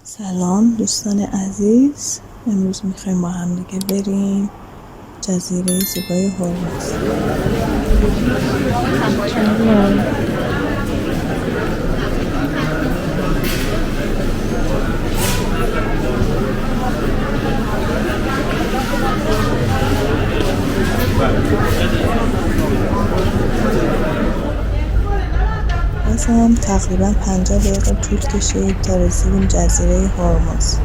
سلام دوستان عزیز، امروز میخوایم با هم دیگه بریم جزیره زیبای هرمز. بازم تقریبا 50 دقیقه طول کشید تا رسیدیم جزیره هرمز.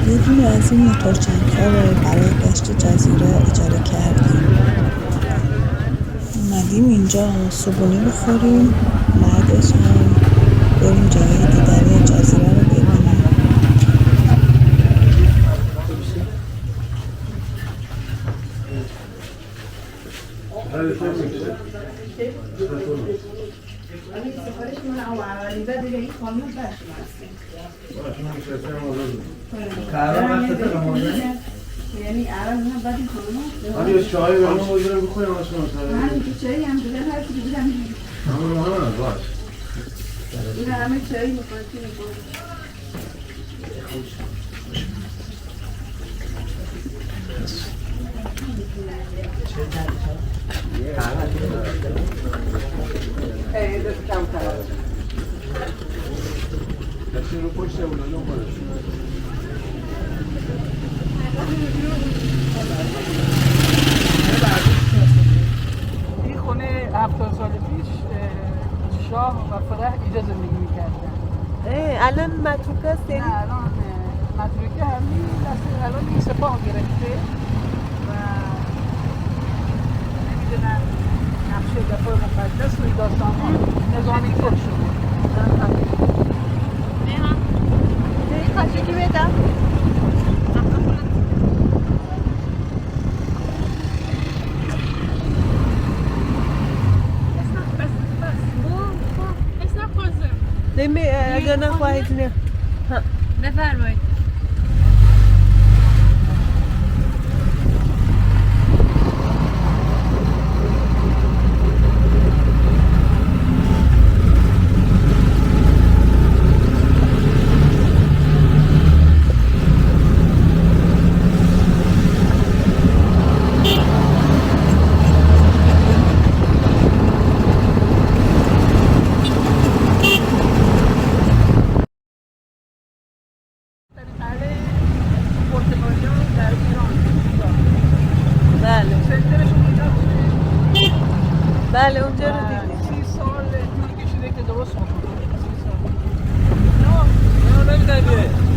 یه دونه از این موتورچرخ‌ها رو برای گشت جزیره اجاره کردیم. اومدیم اینجا صبحونه بخوریم، بعدش هم بریم جای دیدنی جزیره رو ببینیم. یعنی الان نه بعد خانم آره چای رو بگیرم بخورم واسه مثلا من چای هم دیگه هر چیزی دیدم همون باش اینا همه چای می‌خوام رو پشت اون رو این خونه 70 سال پیش شاه و فرح اینجا زندگی می‌کردن. الان متروکه است؟ نه الان متروکه همین دسته الان این سپاه گرفته و نمیدونم نقشه دفاع مقدس و این داستان‌ها نظامی طور شده. این کاشکی بدم؟ اگر نخواهید نه بفرمایید. بله اونجا رو دیدیم. 30 سال طول کشیده که درست بکنه. 30 سال. نه نمیدونم